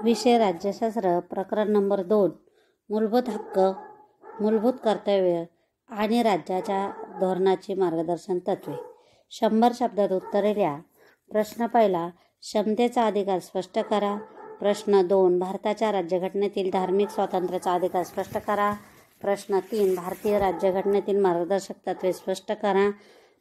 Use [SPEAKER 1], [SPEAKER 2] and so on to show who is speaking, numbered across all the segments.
[SPEAKER 1] विषय राज्यशास्त्र, प्रकरण नंबर 2, मूलभूत हक्क, मूलभूत कर्तव्य आणि राज्याच्या धोरणाची मार्गदर्शन तत्त्वे. 100 शब्दात उत्तरे लिहा. प्रश्न पहिला, क्षमतेचा अधिकार स्पष्ट करा. प्रश्न 2, भारताच्या राज्यघटनेतील धार्मिक स्वातंत्र्याचा अधिकार स्पष्ट करा. प्रश्न 3, भारतीय राज्यघटनेतील मार्गदर्शक तत्त्वे स्पष्ट करा.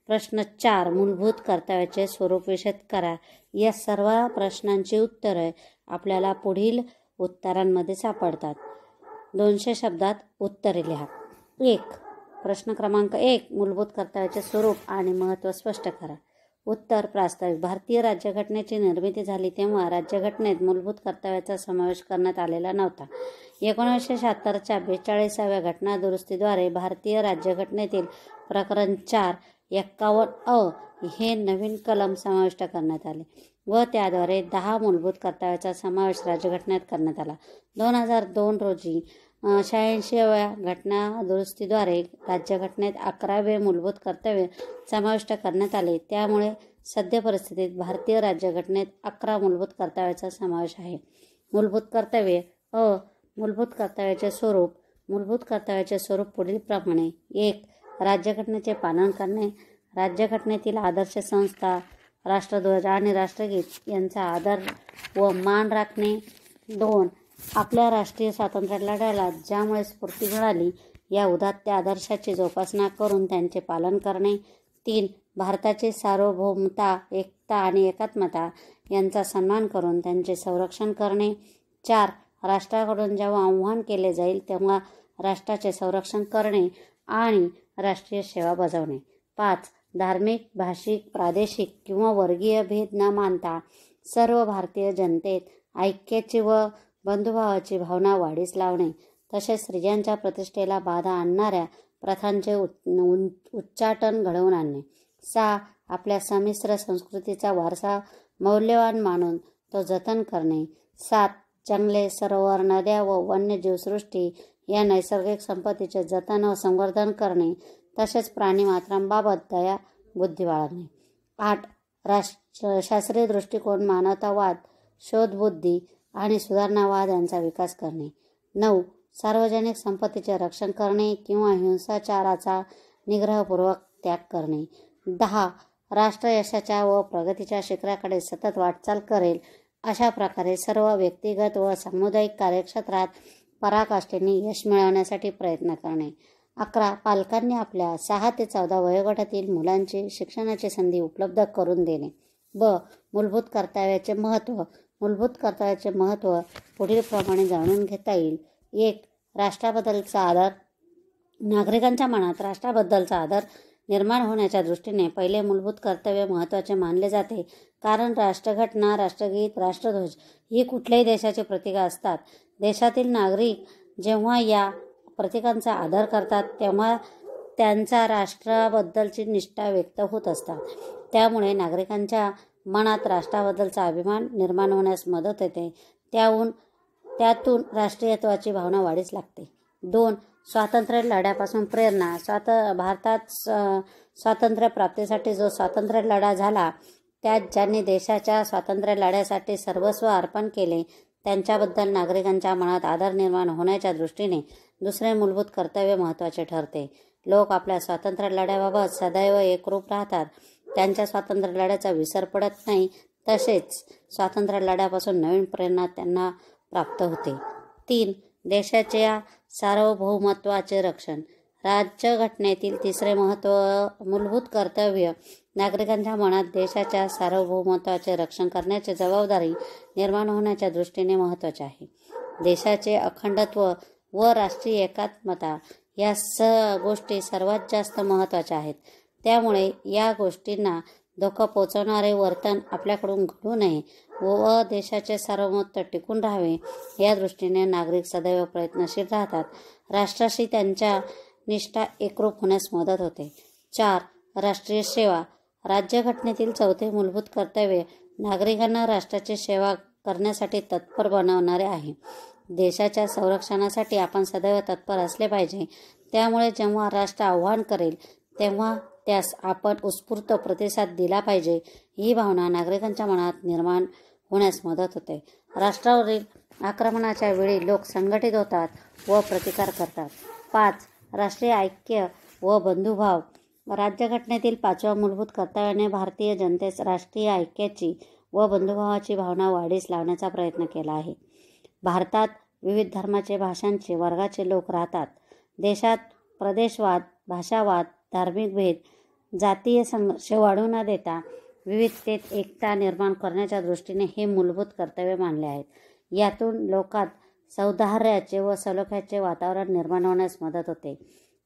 [SPEAKER 1] प्रश्न 4, मूलभूत कर्तव्याचे स्वरूप विशद करा. या सर्व प्रश्नांची उत्तरे आपल्याला पुढील उत्तरांमध्ये सापडतात. 200 शब्दात उत्तरे लिहा. 1. प्रश्न क्रमांक 1, मूलभूत कर्तव्याचे स्वरूप आणि महत्त्व स्पष्ट करा. उत्तर, प्रास्ताविक. भारतीय राज्यघटनेची निर्मिती झाली तेव्हा राज्यघटनेत मूलभूत कर्तव्याचा समावेश करण्यात आलेला नव्हता. 1976च्या 42व्या घटना दुरुस्तीद्वारे भारतीय राज्यघटनेतील प्रकरण 451 हे नवीन कलम समाविष्ट करण्यात आले व त्याद्वारे 10 मूलभूत कर्तव्याचा समावेश राज्यघटनेत करण्यात आला. 2002 रोजी 86व्या घटना दुरुस्तीद्वारे राज्यघटनेत 11वे मूलभूत कर्तव्य समाविष्ट करण्यात आले. त्यामुळे सद्य परिस्थितीत भारतीय राज्यघटनेत 11 मूलभूत कर्तव्याचा समावेश आहे. मूलभूत कर्तव्ये. मूलभूत कर्तव्याचे स्वरूप. मूलभूत कर्तव्याचे स्वरूप पुढीलप्रमाणे. 1. राज्यघटनेचे पालन करणे. राज्यघटनेतील आदर्श संस्था, राष्ट्रध्वज आणि राष्ट्रगीत यांचा आदर व मान राखणे. 2. आपल्या राष्ट्रीय स्वातंत्र्य लढ्याला ज्यामुळे स्फूर्ती मिळाली या उदात्त आदर्शाची जोपासना करून त्यांचे पालन करणे. 3. भारताची सार्वभौमता, एकता आणि एकात्मता यांचा सन्मान करून त्यांचे संरक्षण करणे. 4. राष्ट्राकडून जेव्हा आव्हान केले जाईल तेव्हा राष्ट्राचे संरक्षण करणे आणि राष्ट्रीय सेवा बजावणे. 5. धार्मिक, भाषिक, प्रादेशिक किंवा वर्गीय भेद न मानता सर्व भारतीय जनतेत ऐक्याची व बंधुभावाची भावना वाढीस लावणे. तसेच स्त्रियांच्या प्रतिष्ठेला बाधा आणणाऱ्या प्रथांचे उच्चाटन घडवून आणणे. 6. आपल्या संमिश्र संस्कृतीचा वारसा मौल्यवान मानून तो जतन करणे. 7. जंगले, सरोवर, नद्या व वन्यजीवसृष्टी या नैसर्गिक संपत्तीचे जतन व संवर्धन करणे. तसेच प्राणीमात्रांबाबत दया बुद्धी बाळगणे. 8. शास्त्रीय दृष्टिकोन, मानवतावाद, शोधबुद्धी आणि सुधारणावाद यांचा विकास करणे. 9. सार्वजनिक संपत्तीचे रक्षण करणे किंवा हिंसाचाराचा निग्रहपूर्वक त्याग करणे. 10. राष्ट्र यशाच्या व प्रगतीच्या शिखराकडे सतत वाटचाल करेल अशा प्रकारे सर्व व्यक्तिगत व सामुदायिक कार्यक्षेत्रात पराकाष्ठेने यश मिळवण्यासाठी प्रयत्न करणे. 11. पालकांनी आपल्या 6 ते 14 वयोगटातील मुलांची शिक्षणाची संधी उपलब्ध करून देणे. मूलभूत कर्तव्याचे महत्त्व. मूलभूत कर्तव्याचे महत्त्व पुढीलप्रमाणे जाणून घेता येईल. 1. राष्ट्राबद्दलचा आदर. नागरिकांच्या मनात राष्ट्राबद्दलचा आदर निर्माण होण्याच्या दृष्टीने पहिले मूलभूत कर्तव्य महत्त्वाचे मानले जाते. कारण राष्ट्रघटना, राष्ट्रगीत, राष्ट्रध्वज ही कुठल्याही देशाची प्रतीके असतात. देशातील नागरिक जेव्हा या प्रतीकांचा आदर करतात तेव्हा त्यांचा राष्ट्राबद्दलची निष्ठा व्यक्त होत असतात. त्यामुळे नागरिकांच्या मनात राष्ट्राबद्दलचा अभिमान निर्माण होण्यास मदत होते. त्यातून राष्ट्रीयत्वाची भावना वाढीस लागते. 2. स्वातंत्र्य लढ्यापासून प्रेरणा. भारतात स्वातंत्र्य प्राप्तीसाठी जो स्वातंत्र्य लढा झाला त्यात ज्यांनी देशाच्या स्वातंत्र्य लढ्यासाठी सर्वस्व अर्पण केले त्यांच्याबद्दल नागरिकांच्या मनात आदर निर्माण होण्याच्या दृष्टीने दुसरे मूलभूत कर्तव्य महत्त्वाचे ठरते. लोक आपल्या स्वातंत्र्य लढ्याबाबत सदैव एकरूप राहतात. त्यांच्या स्वातंत्र्य लढ्याचा विसर पडत नाही. तसेच स्वातंत्र्य लढ्यापासून नवीन प्रेरणा त्यांना प्राप्त होते. 3. देशाच्या सार्वभौमत्वाचे रक्षण. राज्यघटनेतील तिसरे मूलभूत कर्तव्य नागरिकांच्या मनात देशाच्या सार्वभौमत्वाचे रक्षण करण्याची जबाबदारी निर्माण होण्याच्या दृष्टीने महत्त्वाचे आहे. देशाचे अखंडत्व व राष्ट्रीय एकात्मता या गोष्टी सर्वात जास्त महत्त्वाच्या आहेत. त्यामुळे या गोष्टींना धोका पोचवणारे वर्तन आपल्याकडून घडू नये व देशाचे सार्वभौमत्व टिकून राहावे या दृष्टीने नागरिक सदैव प्रयत्नशील राहतात. राष्ट्राशी त्यांच्या निष्ठा एकरूप होण्यास मदत होते. 4. राष्ट्रीय सेवा. राज्यघटनेतील 4थे मूलभूत कर्तव्य नागरिकांना राष्ट्राची सेवा करण्यासाठी तत्पर बनवणारे आहे. देशाच्या संरक्षणासाठी आपण सदैव तत्पर असले पाहिजे. त्यामुळे जेव्हा राष्ट्र आव्हान करेल तेव्हा त्यास आपण उत्स्फूर्त प्रतिसाद दिला पाहिजे. ही भावना नागरिकांच्या मनात निर्माण होण्यास मदत होते. राष्ट्रावरील आक्रमणाच्या वेळी लोक संघटित होतात व प्रतिकार करतात. 5. राष्ट्रीय ऐक्य व बंधुभाव. राज्यघटनेतील 5व्या मूलभूत कर्तव्याने भारतीय जनतेस राष्ट्रीय ऐक्याची व बंधुभावाची भावना वाढीस लावण्याचा प्रयत्न केला आहे. भारतात विविध धर्माचे, भाषांचे, वर्गाचे लोक राहतात. देशात प्रदेशवाद, भाषावाद, धार्मिक भेद, जातीय संघर्ष वाढू न देता विविधतेत एकता निर्माण करण्याच्या दृष्टीने हे मूलभूत कर्तव्य मानले आहेत. यातून लोकात सौहार्दाचे व सलोख्याचे वातावरण निर्माण होण्यास मदत होते.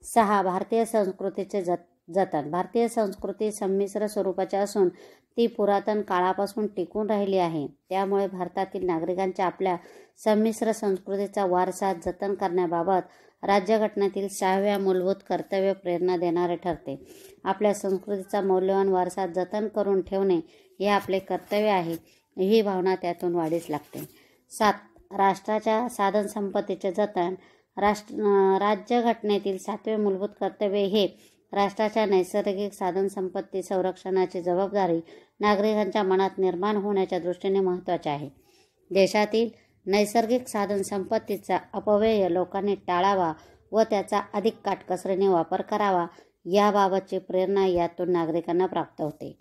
[SPEAKER 1] 6. भारतीय संस्कृतीचे जतन. भारतीय संस्कृती संमिश्र स्वरूपाची असून ती पुरातन काळापासून टिकून राहिली आहे. त्यामुळे भारतातील नागरिकांच्या आपल्या संमिश्र संस्कृतीचा वारसा जतन करण्याबाबत राज्यघटनेतील 6व्या मूलभूत कर्तव्य प्रेरणा देणारे ठरते. आपल्या संस्कृतीचा मौल्यवान वारसा जतन करून ठेवणे हे आपले कर्तव्य आहे, ही भावना त्यातून वाढीस लागते. 7. राष्ट्राच्या साधनसंपत्तीचे जतन. राज्यघटनेतील 7वे मूलभूत कर्तव्य हे राष्ट्राच्या नैसर्गिक साधनसंपत्ती संरक्षणाची जबाबदारी नागरिकांच्या मनात निर्माण होण्याच्या दृष्टीने महत्त्वाचे आहे. देशातील नैसर्गिक साधनसंपत्तीचा अपव्यय लोकांनी टाळावा व त्याचा अधिक काटकसरीने वापर करावा, याबाबतची प्रेरणा यातून नागरिकांना प्राप्त होते.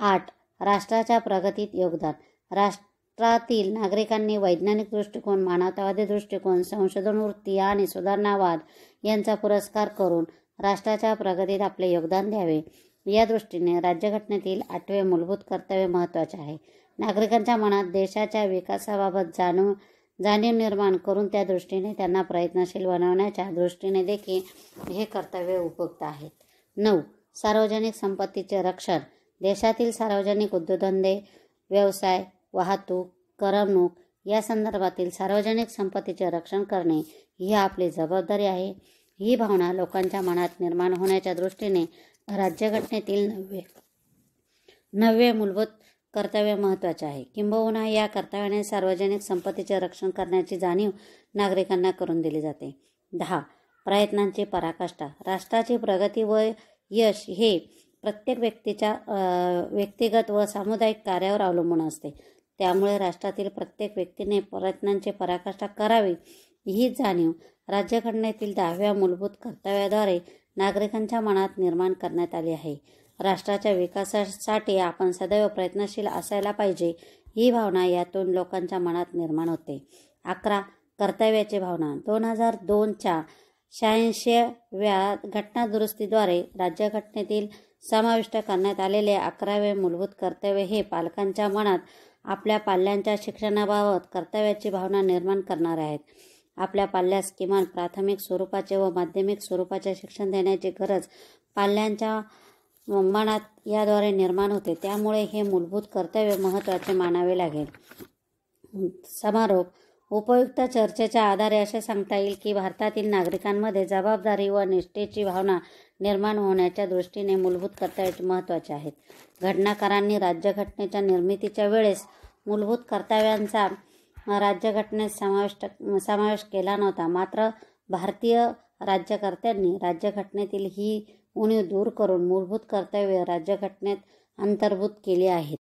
[SPEAKER 1] 8. राष्ट्राच्या प्रगतीत योगदान. राष्ट्रातील नागरिकांनी वैज्ञानिक दृष्टिकोन, मानवतावादी दृष्टिकोन, संशोधन वृत्ती आणि सुधारणावाद यांचा पुरस्कार करून राष्ट्राच्या प्रगतीत आपले योगदान द्यावे. या दृष्टीने राज्यघटनेतील 8वे मूलभूत कर्तव्य महत्त्वाचे आहे. नागरिकांच्या मनात देशाच्या विकासाबाबत जाणीव निर्माण करून त्या दृष्टीने त्यांना प्रयत्नशील बनवण्याच्या दृष्टीने देखील हे कर्तव्य उपयुक्त आहेत. 9. सार्वजनिक संपत्तीचे रक्षण. देशातील सार्वजनिक उद्योगधंदे, व्यवसाय, वाहतूक, करमणूक या संदर्भातील सार्वजनिक संपत्तीचे रक्षण करणे ही आपली जबाबदारी आहे. ही भावना लोकांच्या मनात निर्माण होण्याच्या दृष्टीने राज्यघटनेतील 9वे मूलभूत कर्तव्य महत्त्वाचे आहे. किंबहुना या कर्तव्याने सार्वजनिक संपत्तीचे रक्षण करण्याची जाणीव नागरिकांना करून दिली जाते. 10. प्रयत्नांची पराकाष्ठा. राष्ट्राची प्रगती व यश हे प्रत्येक व्यक्तीच्या व्यक्तिगत व सामुदायिक कार्यावर अवलंबून असते. त्यामुळे राष्ट्रातील प्रत्येक व्यक्तीने प्रयत्नांची पराकाष्ठा करावी, ही जाणीव राज्यघटनेतील 10व्या मूलभूत कर्तव्याद्वारे नागरिकांच्या मनात निर्माण करण्यात आली आहे. राष्ट्राच्या विकासासाठी आपण सदैव प्रयत्नशील असायला पाहिजे, ही भावना यातून लोकांच्या मनात निर्माण होते. 11. कर्तव्याची भावना. 2002च्या 86व्या घटनादुरुस्तीद्वारे राज्यघटनेतील समाविष्ट करण्यात आलेले 11वे मूलभूत कर्तव्य हे पालकांच्या मनात आपल्या पाल्यांच्या शिक्षणाबाबत कर्तव्याची भावना निर्माण करणारे आहेत. आपल्या पाल्यास किमान प्राथमिक स्वरूपाचे व माध्यमिक स्वरूपाचे शिक्षण देण्याची गरज पाल्यांच्या मनात याद्वारे निर्माण होते. त्यामुळे हे मूलभूत कर्तव्य महत्त्वाचे मानावे लागेल. समारोप. उपयुक्त चर्चेच्या आधारे असे सांगता येईल की भारतातील नागरिकांमध्ये जबाबदारी व निष्ठेची भावना निर्माण होण्याच्या दृष्टीने मूलभूत कर्तव्याचे महत्त्वाचे आहेत. घटनाकारांनी राज्यघटनेच्या निर्मितीच्या वेळेस मूलभूत कर्तव्यांचा राज्यघटनेत समावेश केला नव्हता. मात्र भारतीय राज्यकर्त्यांनी राज्यघटनेतील ही उणीव दूर करून मूलभूत कर्तव्ये राज्यघटनेत अंतर्भूत केली आहेत.